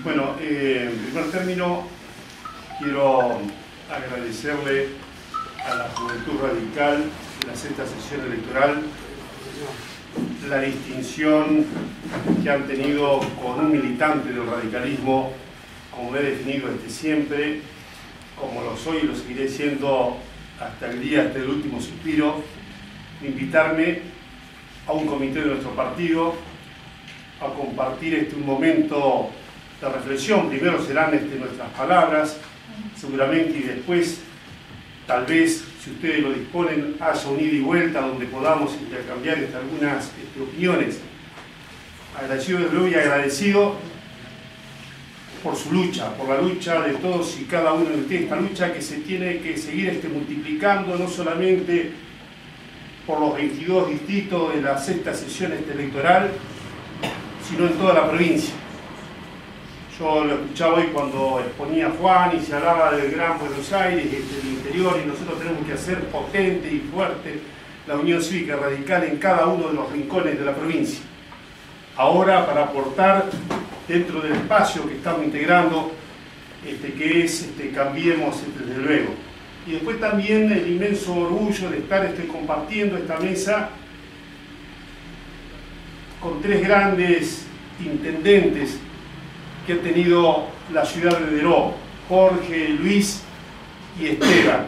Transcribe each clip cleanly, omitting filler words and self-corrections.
Bueno, en primer término, quiero agradecerle a la Juventud Radical de la sexta sesión electoral la distinción que han tenido con un militante del radicalismo, como he definido desde siempre, como lo soy y lo seguiré siendo hasta el día, hasta el último suspiro, de invitarme a un comité de nuestro partido a compartir un momento de reflexión. Primero serán nuestras palabras, seguramente, y después, tal vez, si ustedes lo disponen, haya un ida y vuelta donde podamos intercambiar algunas opiniones. Agradecido de luego y agradecido por su lucha, por la lucha de todos y cada uno de ustedes, esta lucha que se tiene que seguir multiplicando, no solamente por los 22 distritos de la sexta sesión electoral, sino en toda la provincia. Yo lo escuchaba hoy cuando exponía Juan y se hablaba del Gran Buenos Aires, del interior, y nosotros tenemos que hacer potente y fuerte la unión cívica radical en cada uno de los rincones de la provincia. Ahora, para aportar dentro del espacio que estamos integrando, que es Cambiemos, desde luego. Y después también el inmenso orgullo de estar compartiendo esta mesa con tres grandes intendentes que ha tenido la ciudad de Deró: Jorge, Luis y Esteban.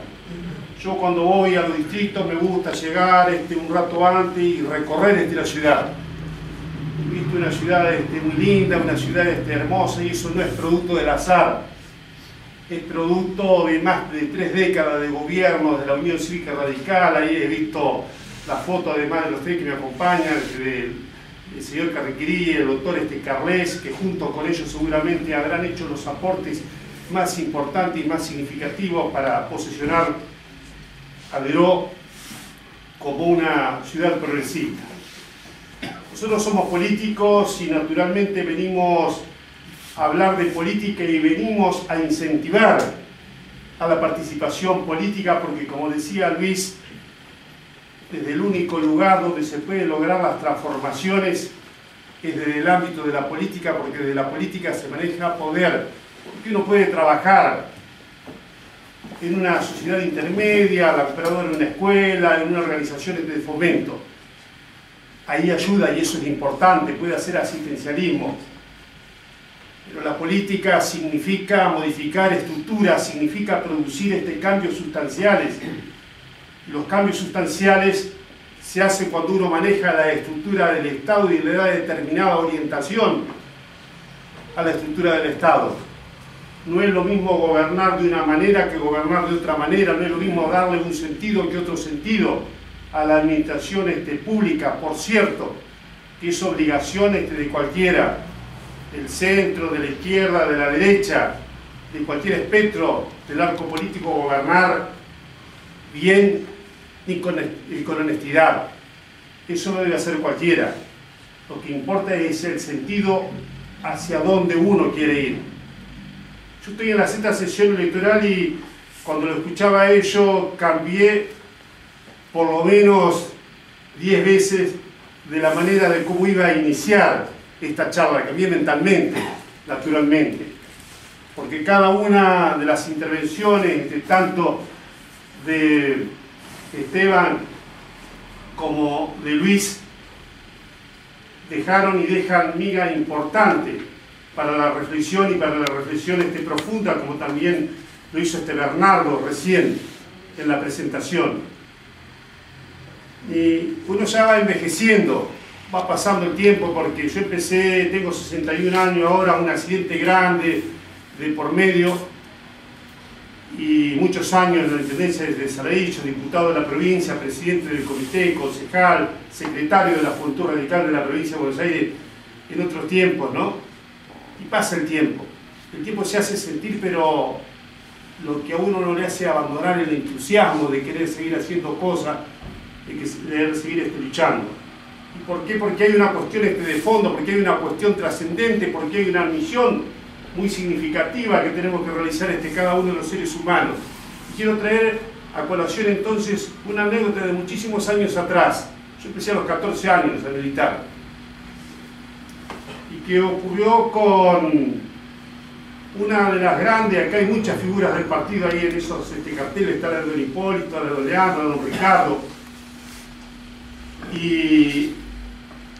Yo cuando voy a los distritos me gusta llegar un rato antes y recorrer la ciudad. He visto una ciudad muy linda, una ciudad hermosa, y eso no es producto del azar. Es producto de más de 3 décadas de gobierno de la Unión Cívica Radical. Ahí he visto la foto, además de los tres que me acompañan, el señor Carriquerí, el doctor Carles, que junto con ellos seguramente habrán hecho los aportes más importantes y más significativos para posicionar a Deró como una ciudad progresista. Nosotros somos políticos y naturalmente venimos a hablar de política y venimos a incentivar a la participación política, porque, como decía Luis, desde el único lugar donde se pueden lograr las transformaciones es desde el ámbito de la política, porque desde la política se maneja poder, porque uno puede trabajar en una sociedad intermedia, la operadora en una escuela, en una organización de fomento. Ahí ayuda y eso es importante, puede hacer asistencialismo. Pero la política significa modificar estructuras, significa producir cambios sustanciales. Los cambios sustanciales se hacen cuando uno maneja la estructura del Estado y le da determinada orientación a la estructura del Estado. No es lo mismo gobernar de una manera que gobernar de otra manera, no es lo mismo darle un sentido que otro sentido a la administración pública. Por cierto, que es obligación de cualquiera, del centro, de la izquierda, de la derecha, de cualquier espectro del arco político, gobernar bien y con honestidad. Eso no debe hacer cualquiera. Lo que importa es el sentido hacia dónde uno quiere ir. Yo estoy en la sexta sesión electoral y cuando lo escuchaba a ellos cambié por lo menos 10 veces de la manera de cómo iba a iniciar esta charla, cambié mentalmente, naturalmente, porque cada una de las intervenciones, tanto de Esteban como de Luis, dejaron y dejan miga importante para la reflexión y para la reflexión profunda, como también lo hizo Bernardo recién en la presentación. Y uno ya va envejeciendo, va pasando el tiempo, porque yo empecé, tengo 61 años ahora, un accidente grande de por medio, y muchos años en la Intendencia de Saladillo, diputado de la provincia, presidente del comité, concejal, secretario de la Juventud Radical de la provincia de Buenos Aires en otros tiempos, ¿no? Y pasa el tiempo se hace sentir, pero lo que a uno no le hace abandonar el entusiasmo de querer seguir haciendo cosas, de querer seguir luchando. ¿Y por qué? Porque hay una cuestión de fondo, porque hay una cuestión trascendente, porque hay una misión muy significativa que tenemos que realizar cada uno de los seres humanos. Y quiero traer a colación entonces una anécdota de muchísimos años atrás. Yo empecé a los 14 años a militar. Y que ocurrió con una de las grandes, acá hay muchas figuras del partido ahí en esos carteles, está la de don Hipólito, la de don Leandro, don Ricardo. Y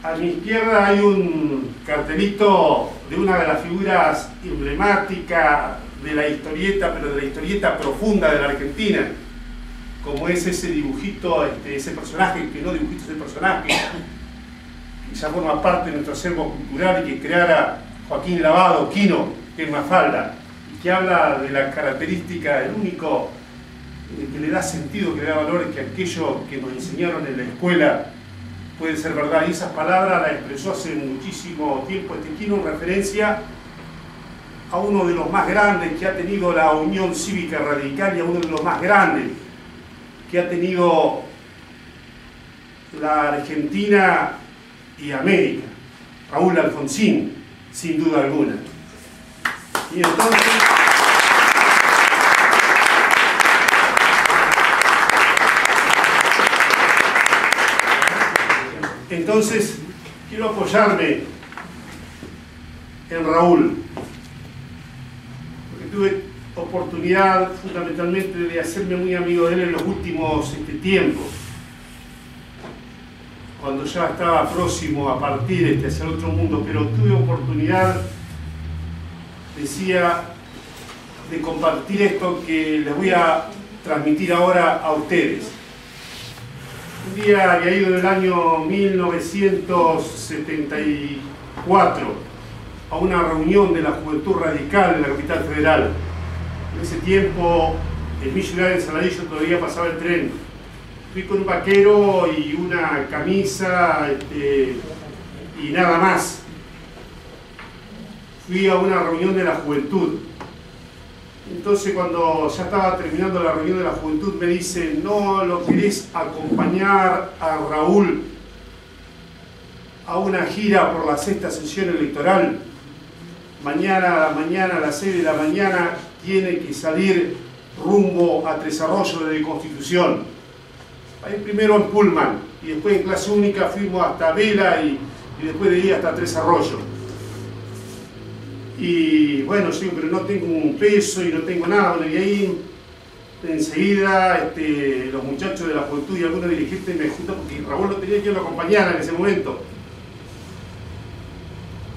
a mi izquierda hay un cartelito de una de las figuras emblemáticas de la historieta, pero de la historieta profunda de la Argentina, como es ese dibujito, ese personaje, que no dibujito, ese personaje, que ya forma parte de nuestro acervo cultural y que creara Joaquín Lavado, Quino, que es Mafalda, y que habla de la característica, el único que le da sentido, que le da valor, que aquello que nos enseñaron en la escuela puede ser verdad. Y esas palabras las expresó hace muchísimo tiempo Quino en referencia a uno de los más grandes que ha tenido la Unión Cívica Radical y a uno de los más grandes que ha tenido la Argentina y América, Raúl Alfonsín, sin duda alguna. Y entonces quiero apoyarme en Raúl, porque tuve oportunidad fundamentalmente de hacerme muy amigo de él en los últimos tiempos, cuando ya estaba próximo a partir hacia el otro mundo, pero tuve oportunidad, decía, de compartir esto que les voy a transmitir ahora a ustedes. Un día había ido en el año 1974 a una reunión de la Juventud Radical en la Capital Federal. En ese tiempo, en mi ciudad, en Saladillo, todavía pasaba el tren. Fui con un vaquero y una camisa y nada más. Fui a una reunión de la juventud. Entonces, cuando ya estaba terminando la reunión de la juventud, me dice: ¿no lo querés acompañar a Raúl a una gira por la 6ª sesión electoral? Mañana a las 6 de la mañana tiene que salir rumbo a Tres Arroyos de Constitución. Ahí primero en Pullman y después en clase única fuimos hasta Vela y después de ahí hasta Tres Arroyos. Y bueno, sí, pero no tengo un peso y no tengo nada. Bueno, y ahí enseguida los muchachos de la juventud y algunos dirigentes me juntan, porque Raúl no tenía quien lo acompañara en ese momento.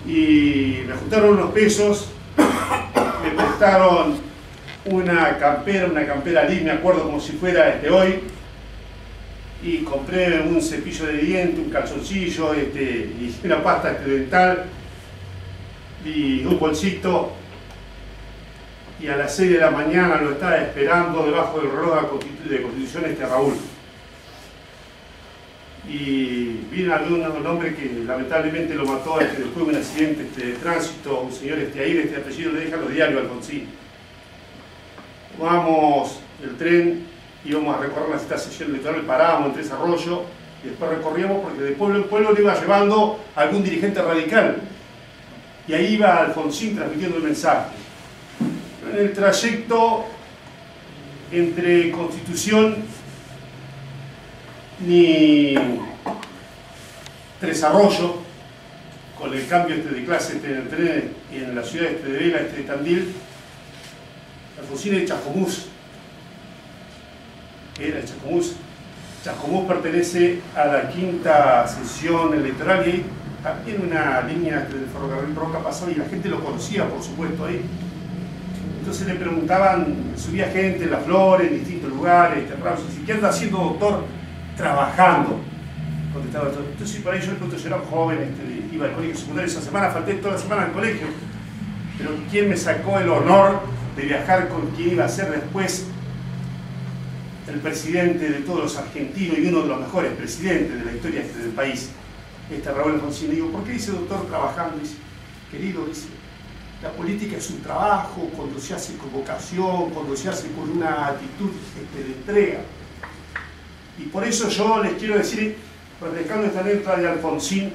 Y me juntaron unos pesos, me prestaron una campera Lee, me acuerdo como si fuera hoy, y compré un cepillo de diente, un calzoncillo, y una pasta dental, y un bolsito, y a las 6 de la mañana lo estaba esperando debajo del reloj de Constitución Raúl. Y vino un hombre que lamentablemente lo mató después de un accidente de tránsito, un señor Aire, apellido le dejan los diarios, Alfonsín. Tomamos el tren, íbamos a recorrer la 6ª sesión electoral, parábamos en Tres Arroyos y después recorríamos porque de pueblo en pueblo le iba llevando a algún dirigente radical. Y ahí iba Alfonsín transmitiendo el mensaje. En el trayecto entre Constitución ni Tres Arroyos, con el cambio de clase en el tren y en la ciudad de Vela, de Tandil, Alfonsín es Chascomús. Era Chascomús. Chascomús pertenece a la 5ª sesión electoral y ahí también una línea del ferrocarril Roca pasaba y la gente lo conocía, por supuesto, ahí. Entonces le preguntaban, subía gente en Las Flores, en distintos lugares, ¿qué anda haciendo, doctor? Trabajando, contestaba todo. Entonces para ellos yo era joven, iba al colegio secundario esa semana, falté toda la semana al colegio, pero ¿quién me sacó el honor de viajar con quien iba a ser después el presidente de todos los argentinos y uno de los mejores presidentes de la historia del país, Raúl Alfonsín? Le digo, ¿por qué dice doctor trabajando? Dice, querido, dice, la política es un trabajo cuando se hace con vocación, cuando se hace con una actitud de entrega. Y por eso yo les quiero decir, refrescando esta letra de Alfonsín,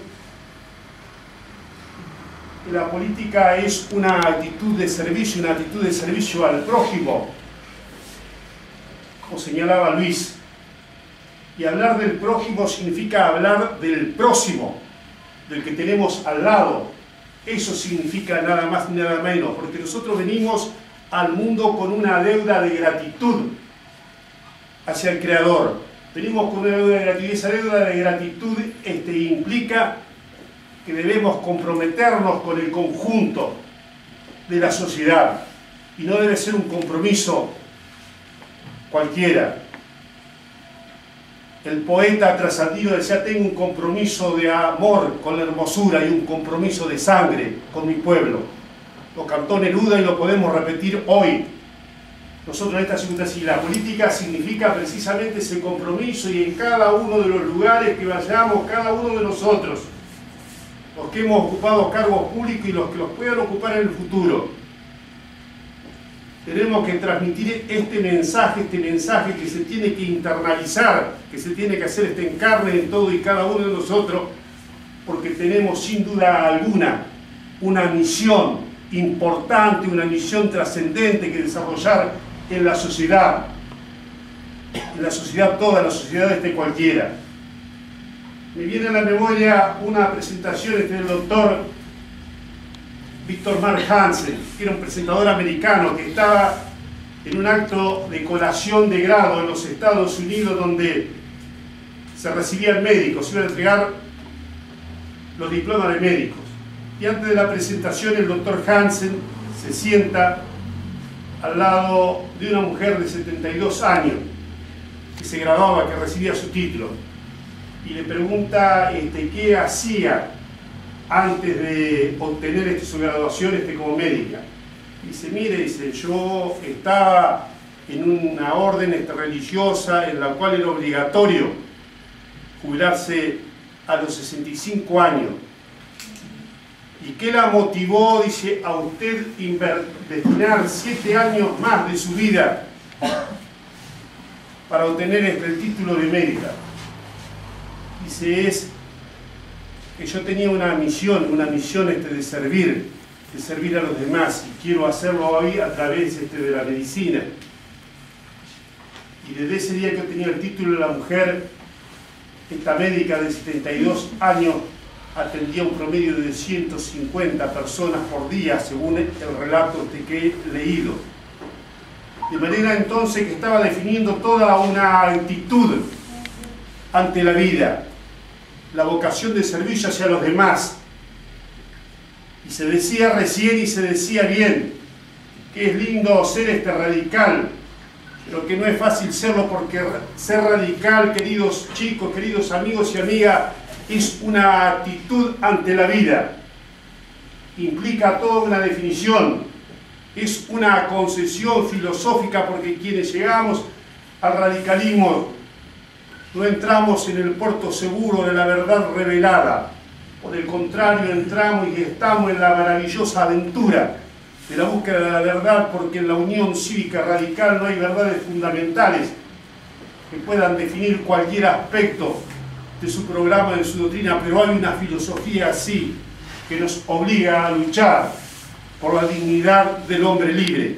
que la política es una actitud de servicio al prójimo, como señalaba Luis. Y hablar del prójimo significa hablar del próximo, del que tenemos al lado. Eso significa nada más ni nada menos, porque nosotros venimos al mundo con una deuda de gratitud hacia el Creador. Venimos con una deuda de gratitud, y esa deuda de gratitud implica que debemos comprometernos con el conjunto de la sociedad, y no debe ser un compromiso cualquiera. El poeta trasandino decía: tengo un compromiso de amor con la hermosura y un compromiso de sangre con mi pueblo. Lo cantó Neruda y lo podemos repetir hoy. Nosotros en esta circunstancia, y la política significa precisamente ese compromiso, y en cada uno de los lugares que vayamos, cada uno de nosotros, los que hemos ocupado cargos públicos y los que los puedan ocupar en el futuro, tenemos que transmitir este mensaje que se tiene que internalizar, que se tiene que hacer en carne en todo y cada uno de nosotros, porque tenemos sin duda alguna una misión importante, una misión trascendente que desarrollar en la sociedad, toda la sociedad cualquiera. Me viene a la memoria una presentación del doctor Victor Mark Hansen, que era un presentador americano que estaba en un acto de colación de grado en los Estados Unidos, donde se recibían médicos, se iban a entregar los diplomas de médicos. Y antes de la presentación, el doctor Hansen se sienta al lado de una mujer de 72 años que se graduaba, que recibía su título, y le pregunta qué hacía antes de obtener su graduación como médica. Dice: mire, dice, yo estaba en una orden religiosa en la cual era obligatorio jubilarse a los 65 años. ¿Y qué la motivó, dice, a usted destinar 7 años más de su vida para obtener el título de médica? Dice: es que yo tenía una misión de servir a los demás, y quiero hacerlo hoy a través de la medicina. Y desde ese día que obtenía el título de la mujer, esta médica de 72 años atendía un promedio de 150 personas por día, según el relato que he leído. De manera entonces que estaba definiendo toda una actitud ante la vida, la vocación de servicio hacia los demás. Y se decía recién, y se decía bien, que es lindo ser radical, pero que no es fácil serlo, porque ser radical, queridos chicos, queridos amigos y amigas, es una actitud ante la vida. Implica toda una definición, es una concesión filosófica, porque quienes llegamos al radicalismo no entramos en el puerto seguro de la verdad revelada. Por el contrario, entramos y estamos en la maravillosa aventura de la búsqueda de la verdad, porque en la unión cívica radical no hay verdades fundamentales que puedan definir cualquier aspecto de su programa, de su doctrina, pero hay una filosofía así que nos obliga a luchar por la dignidad del hombre libre.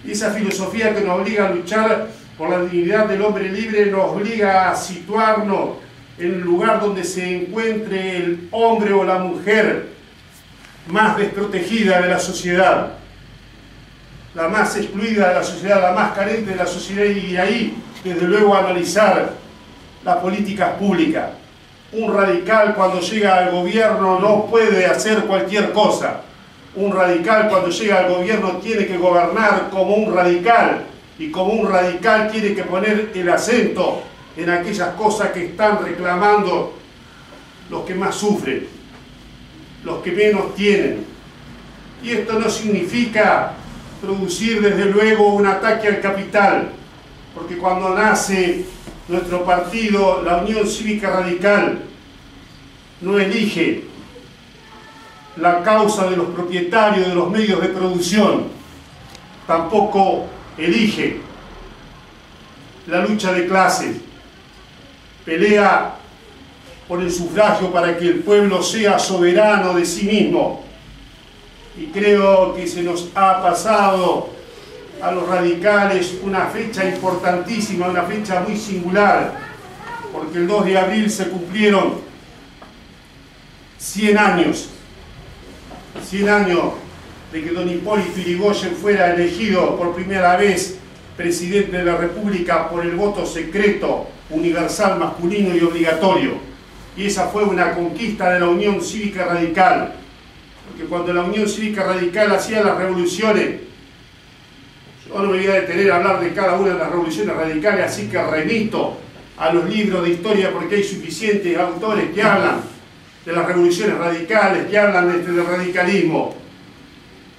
Y esa filosofía que nos obliga a luchar por la dignidad del hombre libre nos obliga a situarnos en el lugar donde se encuentre el hombre o la mujer más desprotegida de la sociedad, la más excluida de la sociedad, la más carente de la sociedad, y ahí, desde luego, analizar las políticas públicas. Un radical, cuando llega al gobierno, no puede hacer cualquier cosa. Un radical, cuando llega al gobierno, tiene que gobernar como un radical, y como un radical tiene que poner el acento en aquellas cosas que están reclamando los que más sufren, los que menos tienen. Y esto no significa producir desde luego un ataque al capital, porque cuando nace nuestro partido, la Unión Cívica Radical, no elige la causa de los propietarios de los medios de producción, tampoco elige la lucha de clases, pelea por el sufragio para que el pueblo sea soberano de sí mismo. Y creo que se nos ha pasado a los radicales una fecha importantísima, una fecha muy singular, porque el 2 de abril se cumplieron 100 años 100 años de que don Hipólito Yrigoyen fuera elegido por primera vez presidente de la República por el voto secreto, universal, masculino y obligatorio. Y esa fue una conquista de la Unión Cívica Radical, porque cuando la Unión Cívica Radical hacía las revoluciones, yo no me voy a detener a hablar de cada una de las revoluciones radicales, así que remito a los libros de historia porque hay suficientes autores que hablan de las revoluciones radicales, que hablan del radicalismo.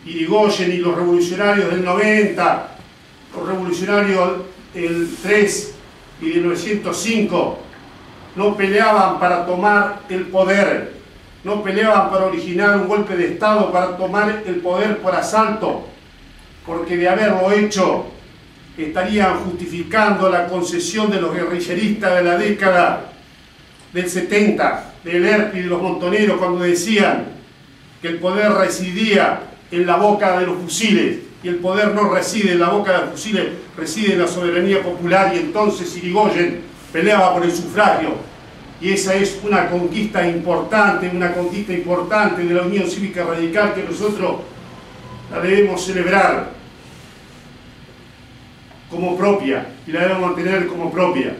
Yrigoyen y los revolucionarios del 90, los revolucionarios del 3 y del 905, no peleaban para tomar el poder, no peleaban para originar un golpe de Estado, para tomar el poder por asalto, porque de haberlo hecho estarían justificando la concesión de los guerrilleristas de la década del 70, de Lerpi y de los Montoneros, cuando decían que el poder residía en la boca de los fusiles, y el poder no reside en la boca de los fusiles, reside en la soberanía popular, y entonces Yrigoyen peleaba por el sufragio. Y esa es una conquista importante de la Unión Cívica Radical que nosotros la debemos celebrar como propia, y la debemos mantener como propia.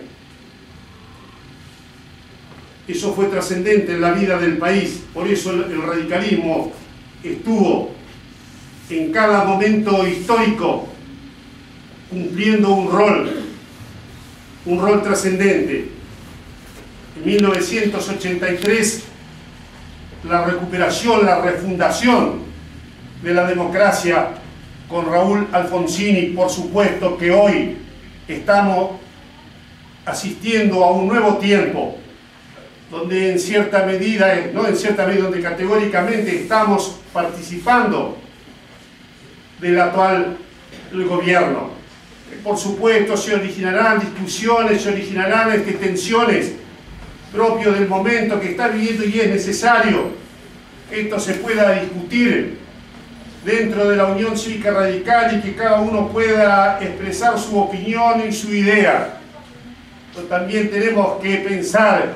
Eso fue trascendente en la vida del país, por eso el radicalismo estuvo en cada momento histórico cumpliendo un rol trascendente. En 1983, la recuperación, la refundación de la democracia con Raúl Alfonsini, por supuesto que hoy estamos asistiendo a un nuevo tiempo, donde en cierta medida, donde categóricamente estamos participando del actual gobierno. Por supuesto se originarán discusiones, se originarán tensiones propios del momento que está viviendo, y es necesario que esto se pueda discutir dentro de la Unión Cívica Radical y que cada uno pueda expresar su opinión y su idea. Pero también tenemos que pensar,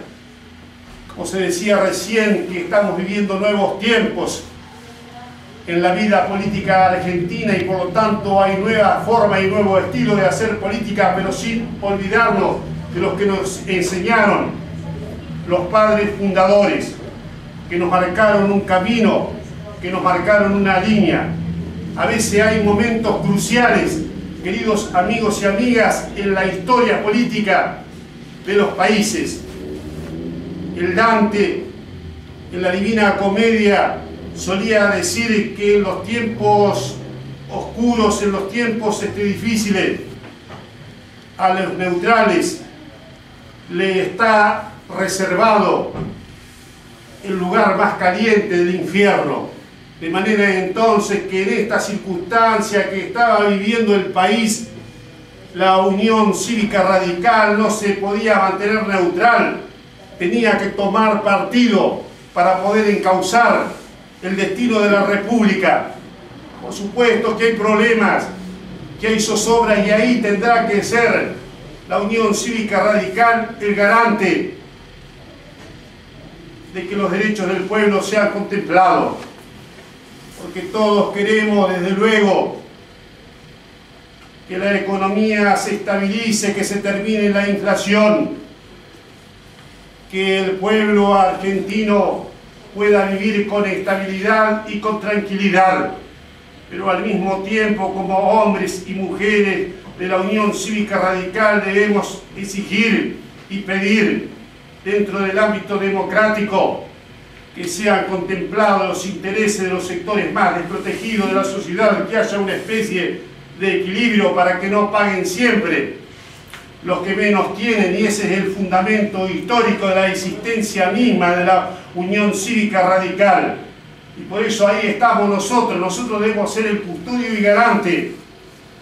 como se decía recién, que estamos viviendo nuevos tiempos en la vida política argentina, y por lo tanto hay nueva forma y nuevo estilo de hacer política, pero sin olvidarnos de los que nos enseñaron los padres fundadores, que nos marcaron un camino, que nos marcaron una línea. A veces hay momentos cruciales, queridos amigos y amigas, en la historia política de los países. El Dante, en la Divina Comedia, solía decir que en los tiempos oscuros, en los tiempos difíciles, a los neutrales le está reservado el lugar más caliente del infierno. De manera entonces que en esta circunstancia que estaba viviendo el país, la Unión Cívica Radical no se podía mantener neutral, tenía que tomar partido para poder encauzar el destino de la República. Por supuesto que hay problemas, que hay zozobra, y ahí tendrá que ser la Unión Cívica Radical el garante de que los derechos del pueblo sean contemplados, porque todos queremos, desde luego, que la economía se estabilice, que se termine la inflación, que el pueblo argentino pueda vivir con estabilidad y con tranquilidad, pero al mismo tiempo, como hombres y mujeres de la Unión Cívica Radical, debemos exigir y pedir dentro del ámbito democrático que sean contemplados los intereses de los sectores más desprotegidos de la sociedad, que haya una especie de equilibrio para que no paguen siempre los que menos tienen, y ese es el fundamento histórico de la existencia misma de la Unión Cívica Radical. Y por eso ahí estamos nosotros debemos ser el custodio y garante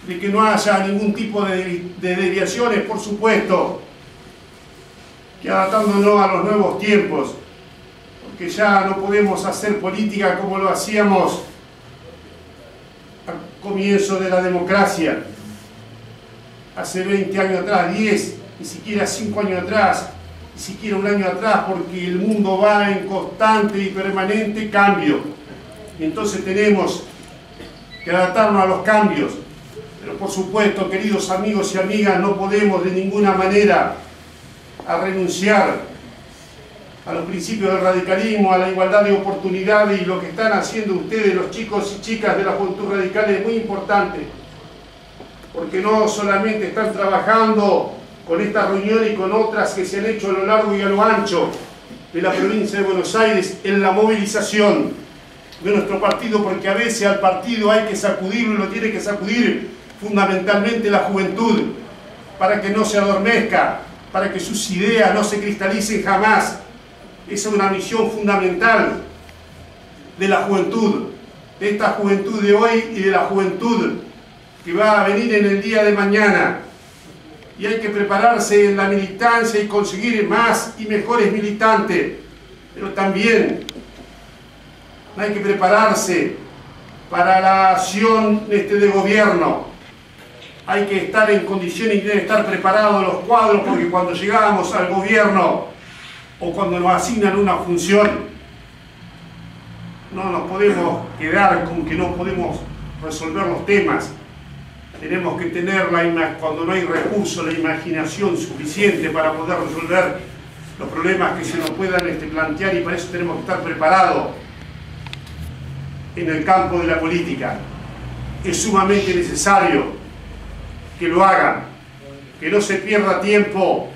de que no haya ningún tipo de desviaciones, por supuesto, que adaptándonos a los nuevos tiempos, porque ya no podemos hacer política como lo hacíamos al comienzo de la democracia, hace 20 años atrás, 10, ni siquiera 5 años atrás, ni siquiera un año atrás, porque el mundo va en constante y permanente cambio. y entonces tenemos que adaptarnos a los cambios. Pero por supuesto, queridos amigos y amigas, no podemos de ninguna manera renunciar a los principios del radicalismo, a la igualdad de oportunidades, y lo que están haciendo ustedes, los chicos y chicas de la Juventud Radical, es muy importante, porque no solamente están trabajando con esta reunión y con otras que se han hecho a lo largo y a lo ancho de la provincia de Buenos Aires en la movilización de nuestro partido, porque a veces al partido hay que sacudirlo, y lo tiene que sacudir fundamentalmente la juventud, para que no se adormezca, para que sus ideas no se cristalicen jamás. Esa es una misión fundamental de la juventud, de esta juventud de hoy y de la juventud que va a venir en el día de mañana. Y hay que prepararse en la militancia y conseguir más y mejores militantes, pero también hay que prepararse para la acción de gobierno. Hay que estar en condiciones y deben estar preparados los cuadros, porque cuando llegamos al gobierno o cuando nos asignan una función, no nos podemos quedar con que no podemos resolver los temas. Tenemos que tener, cuando no hay recursos, la imaginación suficiente para poder resolver los problemas que se nos puedan plantear, y para eso tenemos que estar preparados en el campo de la política. Es sumamente necesario que lo hagan, que no se pierda tiempo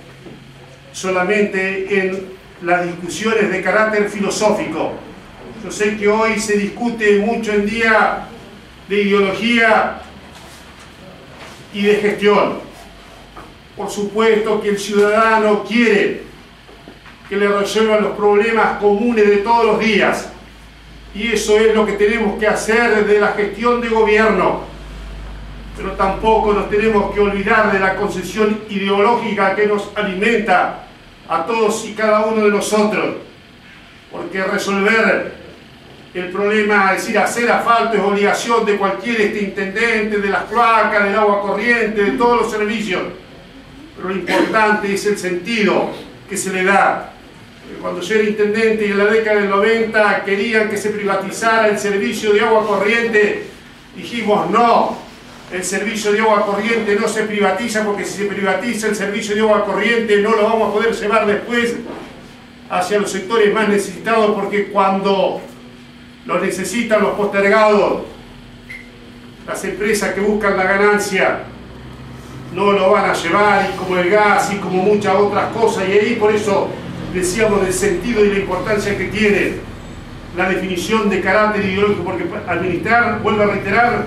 solamente en las discusiones de carácter filosófico. Yo sé que hoy se discute mucho en día de ideología y de gestión. Por supuesto que el ciudadano quiere que le resuelvan los problemas comunes de todos los días, y eso es lo que tenemos que hacer desde la gestión de gobierno. Pero tampoco nos tenemos que olvidar de la concepción ideológica que nos alimenta a todos y cada uno de nosotros, porque resolver el problema, es decir, hacer asfalto, es obligación de cualquier intendente, de las cloacas, del agua corriente, de todos los servicios. Pero lo importante es el sentido que se le da. Cuando yo era intendente y en la década del 90 querían que se privatizara el servicio de agua corriente, dijimos no, el servicio de agua corriente no se privatiza, porque si se privatiza el servicio de agua corriente no lo vamos a poder llevar después hacia los sectores más necesitados, porque cuando lo necesitan los postergados, las empresas que buscan la ganancia no lo van a llevar, y como el gas y como muchas otras cosas, y ahí por eso decíamos del sentido y la importancia que tiene la definición de carácter ideológico, porque administrar, vuelvo a reiterar,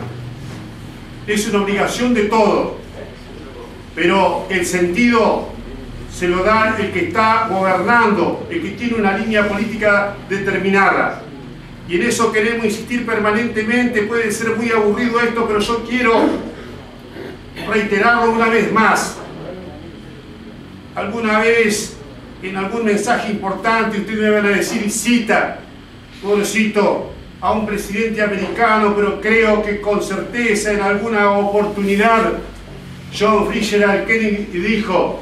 es una obligación de todos, pero el sentido se lo da el que está gobernando, el que tiene una línea política determinada. Y en eso queremos insistir permanentemente. Puede ser muy aburrido esto, pero yo quiero reiterarlo una vez más. Alguna vez, en algún mensaje importante, ustedes me van a decir, cita, pobrecito, a un presidente americano, pero creo que con certeza en alguna oportunidad John Fitzgerald Kennedy dijo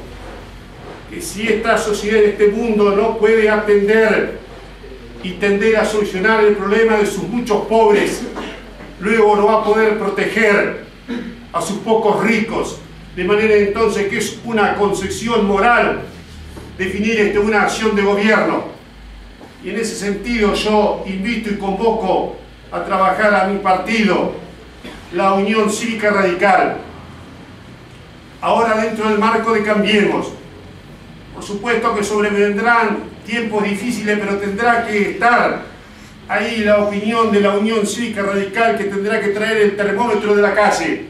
que si esta sociedad, este mundo, no puede atender y tender a solucionar el problema de sus muchos pobres, luego no va a poder proteger a sus pocos ricos, de manera entonces que es una concepción moral definir una acción de gobierno. Y en ese sentido yo invito y convoco a trabajar a mi partido, la Unión Cívica Radical, ahora dentro del marco de Cambiemos. Por supuesto que sobrevendrán tiempos difíciles, pero tendrá que estar ahí la opinión de la Unión Cívica Radical, que tendrá que traer el termómetro de la calle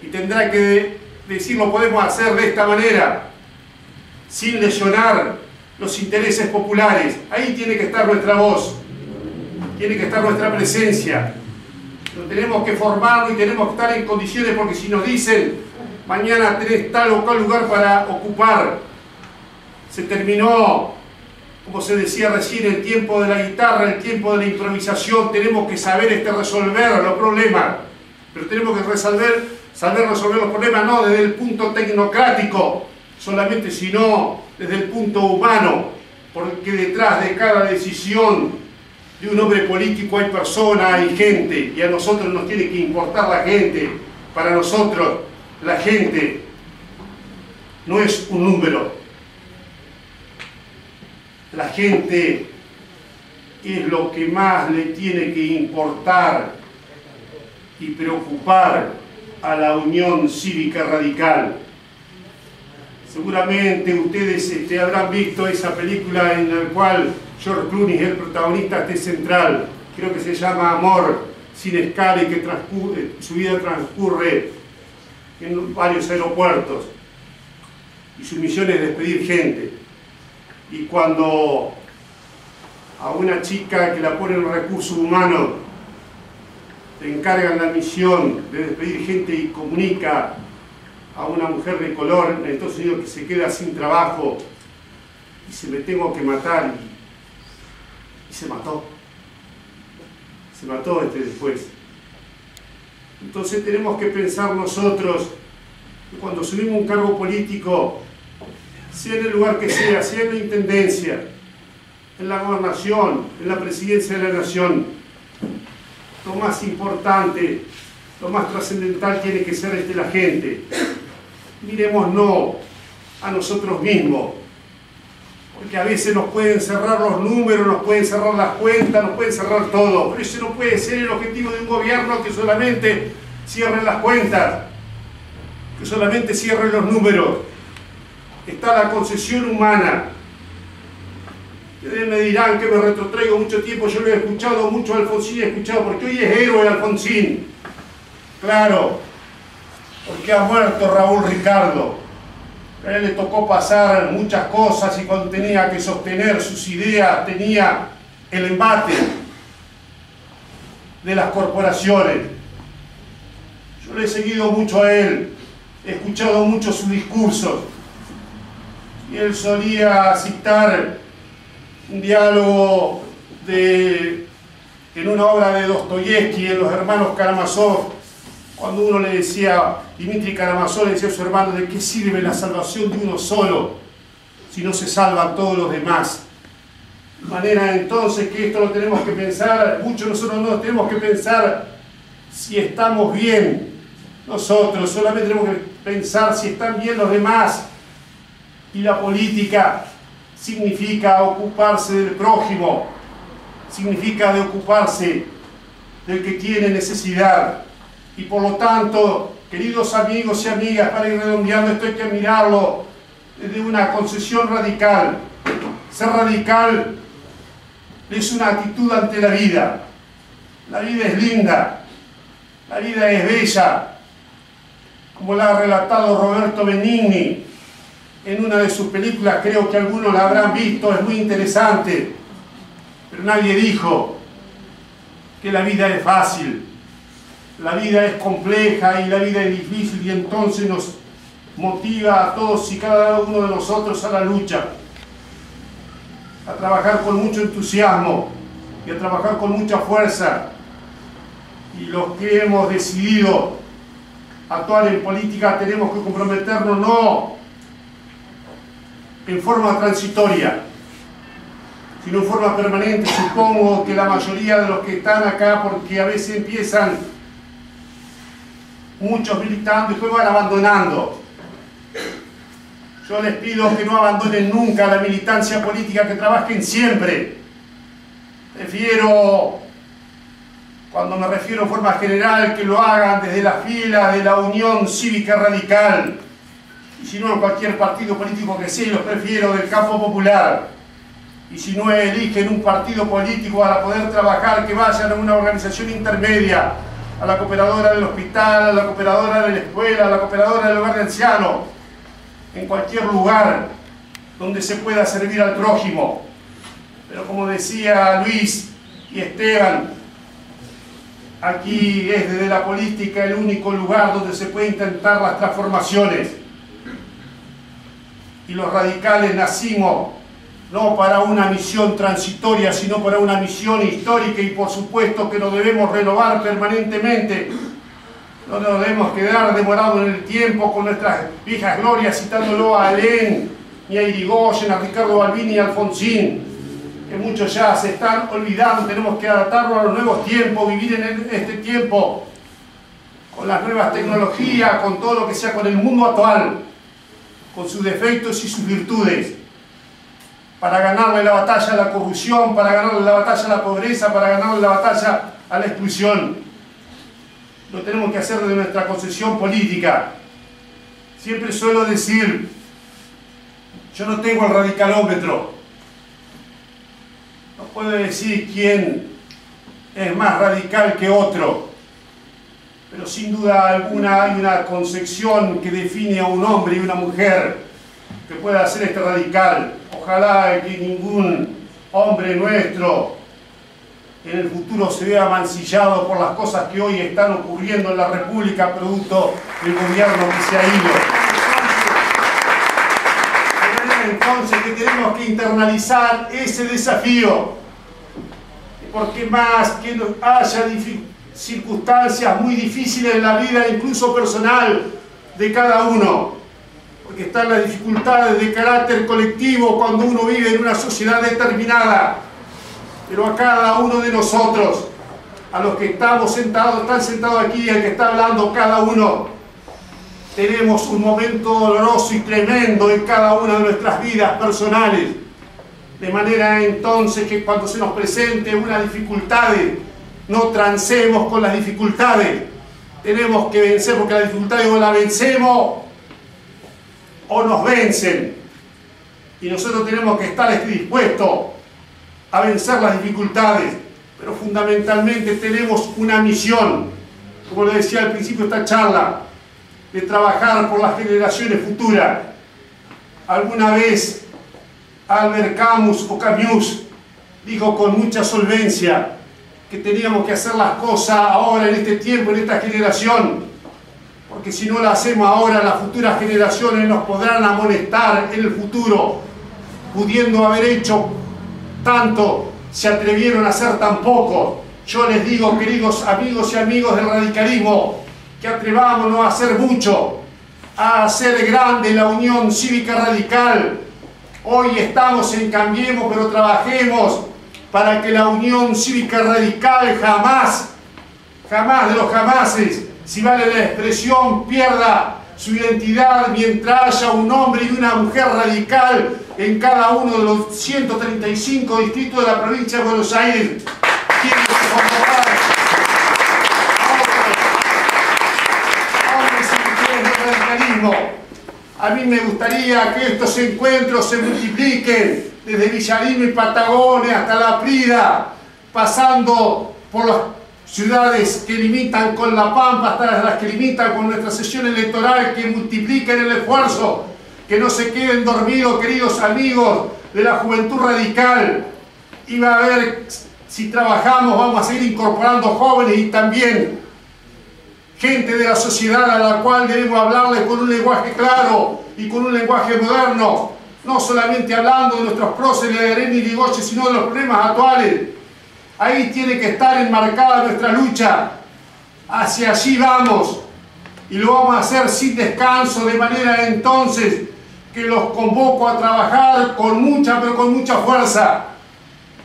y tendrá que decir, lo podemos hacer de esta manera, sin lesionar los intereses populares. Ahí tiene que estar nuestra voz, tiene que estar nuestra presencia. Lo tenemos que formar y tenemos que estar en condiciones, porque si nos dicen mañana tenés tal o cual lugar para ocupar, se terminó, como se decía recién, el tiempo de la guitarra, el tiempo de la improvisación. Tenemos que saber resolver los problemas, pero tenemos que saber resolver los problemas no desde el punto tecnocrático solamente, sino desde el punto humano, porque detrás de cada decisión De un hombre político hay persona, hay gente, y a nosotros nos tiene que importar la gente. Para nosotros, la gente no es un número. La gente es lo que más le tiene que importar y preocupar a la Unión Cívica Radical. Seguramente ustedes habrán visto esa película en la cual George Clooney es el protagonista central. Creo que se llama Amor sin escala y que su vida transcurre en varios aeropuertos. Y su misión es despedir gente. Y cuando a una chica que la pone en recursos humanos le encargan la misión de despedir gente y comunica a una mujer de color en Estados Unidos que se queda sin trabajo y se me tengo que matar, y se mató después. Entonces tenemos que pensar nosotros que cuando asumimos un cargo político, sea en el lugar que sea en la intendencia, en la gobernación, en la presidencia de la nación, lo más importante, lo más trascendental tiene que ser la gente. Miremos no a nosotros mismos, porque a veces nos pueden cerrar los números, nos pueden cerrar las cuentas, nos pueden cerrar todo, pero ese no puede ser el objetivo de un gobierno que solamente cierre las cuentas, que solamente cierre los números. Está la concesión humana. Ustedes me dirán que me retrotraigo mucho tiempo, yo lo he escuchado mucho a Alfonsín, he escuchado porque hoy es héroe Alfonsín. Claro, porque ha muerto Raúl Ricardo. A él le tocó pasar muchas cosas y cuando tenía que sostener sus ideas tenía el embate de las corporaciones. Yo le he seguido mucho a él, he escuchado mucho sus discursos y él solía citar un diálogo en una obra de Dostoyevsky, en Los hermanos Karamazov, cuando uno le decía, Dmitri Karamazov le decía a su hermano, ¿de qué sirve la salvación de uno solo si no se salvan todos los demás? De manera entonces que esto lo tenemos que pensar, muchos nosotros no tenemos que pensar si estamos bien nosotros, solamente tenemos que pensar si están bien los demás. Y la política significa ocuparse del prójimo, significa de ocuparse del que tiene necesidad. Y por lo tanto, queridos amigos y amigas, para ir redondeando esto hay que mirarlo desde una concepción radical. Ser radical es una actitud ante la vida. La vida es linda, la vida es bella, como la ha relatado Roberto Benigni en una de sus películas, creo que algunos la habrán visto, es muy interesante, pero nadie dijo que la vida es fácil. La vida es compleja y la vida es difícil y entonces nos motiva a todos y cada uno de nosotros a la lucha, a trabajar con mucho entusiasmo y a trabajar con mucha fuerza. Y los que hemos decidido actuar en política tenemos que comprometernos no en forma transitoria, sino en forma permanente. Supongo que la mayoría de los que están acá, porque a veces empiezan muchos militando y después van abandonando. Yo les pido que no abandonen nunca la militancia política, que trabajen siempre. Cuando me refiero en forma general, que lo hagan desde la fila de la Unión Cívica Radical. Y si no, en cualquier partido político que sea, los prefiero del campo popular. Y si no eligen un partido político para poder trabajar, que vayan a una organización intermedia, a la cooperadora del hospital, a la cooperadora de la escuela, a la cooperadora del hogar de ancianos, en cualquier lugar donde se pueda servir al prójimo. Pero como decía Luis y Esteban, aquí es desde la política el único lugar donde se puede intentar las transformaciones. Y los radicales nacimos no para una misión transitoria, sino para una misión histórica, y por supuesto que nos debemos renovar permanentemente. No nos debemos quedar demorados en el tiempo con nuestras viejas glorias, citándolo a Alén, ni a Irigoyen, a Ricardo Balbín y a Alfonsín. que muchos ya se están olvidando. Tenemos que adaptarnos a los nuevos tiempos, vivir en este tiempo con las nuevas tecnologías, con todo lo que sea, con el mundo actual, con sus defectos y sus virtudes, para ganarle la batalla a la corrupción, para ganarle la batalla a la pobreza, para ganarle la batalla a la exclusión. Lo tenemos que hacer desde nuestra concepción política. Siempre suelo decir, yo no tengo el radicalómetro. No puedo decir quién es más radical que otro, pero sin duda alguna hay una concepción que define a un hombre y una mujer que pueda ser este radical. Ojalá que ningún hombre nuestro en el futuro se vea mancillado por las cosas que hoy están ocurriendo en la República producto del gobierno que se ha ido. Entonces que tenemos que internalizar ese desafío, porque más que haya circunstancias muy difíciles en la vida, incluso personal, de cada uno, porque están las dificultades de carácter colectivo cuando uno vive en una sociedad determinada, pero a cada uno de nosotros, a los que están sentados aquí, al que está hablando cada uno, tenemos un momento doloroso y tremendo en cada una de nuestras vidas personales, de manera entonces que cuando se nos presente una dificultad, no transemos con las dificultades. Tenemos que vencer, porque las dificultades o las vencemos o nos vencen, y nosotros tenemos que estar dispuestos a vencer las dificultades, pero fundamentalmente tenemos una misión, como le decía al principio de esta charla, de trabajar por las generaciones futuras. Alguna vez Albert Camus dijo con mucha solvencia que teníamos que hacer las cosas ahora, en este tiempo, en esta generación, porque si no las hacemos ahora, las futuras generaciones nos podrán amonestar en el futuro, pudiendo haber hecho tanto, se atrevieron a hacer tan poco. Yo les digo, queridos amigos y amigos del radicalismo, que atrevámonos a hacer mucho, a hacer grande la Unión Cívica Radical. Hoy estamos en Cambiemos, pero trabajemos para que la Unión Cívica Radical jamás de los jamases, si vale la expresión, pierda su identidad mientras haya un hombre y una mujer radical en cada uno de los 135 distritos de la provincia de Buenos Aires. Tienen que convocar hombres y mujeres del radicalismo. A mí me gustaría que estos encuentros se multipliquen desde Villarino y Patagonia hasta La Prida, pasando por las ciudades que limitan con La Pampa hasta las que limitan con nuestra sesión electoral, que multipliquen el esfuerzo, que no se queden dormidos, queridos amigos de la juventud radical. Y va a ver, si trabajamos, vamos a seguir incorporando jóvenes y también gente de la sociedad a la cual debemos hablarle con un lenguaje claro y con un lenguaje moderno, no solamente hablando de nuestros próceres de Arena y Ligoche, sino de los problemas actuales. Ahí tiene que estar enmarcada nuestra lucha. Hacia allí vamos, y lo vamos a hacer sin descanso, de manera entonces que los convoco a trabajar con mucha, pero con mucha fuerza,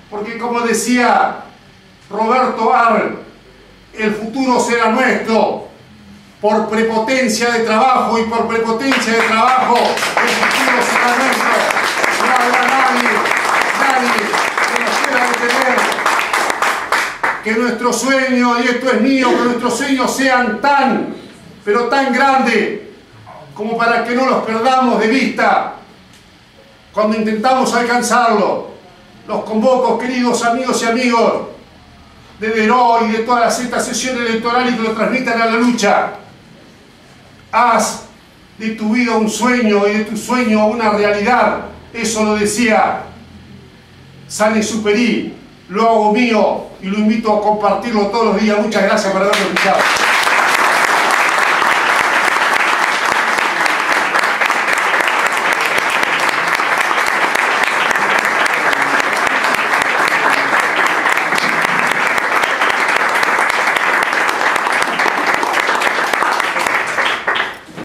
porque como decía Roberto Arlt, el futuro será nuestro. Por prepotencia de trabajo, y por prepotencia de trabajo el futuro será nuestro. No habrá nadie que nos quiera detener. Que nuestros sueños, y esto es mío, que nuestros sueños sean tan, pero tan grandes, como para que no los perdamos de vista cuando intentamos alcanzarlo. Los convoco, queridos amigos y amigos de Deró y de todas estas sesiones electorales, que lo transmitan a la lucha. Haz de tu vida un sueño y de tu sueño una realidad. Eso lo decía Saint-Exupéry. Lo hago mío y lo invito a compartirlo todos los días. Muchas gracias por haberme escuchado.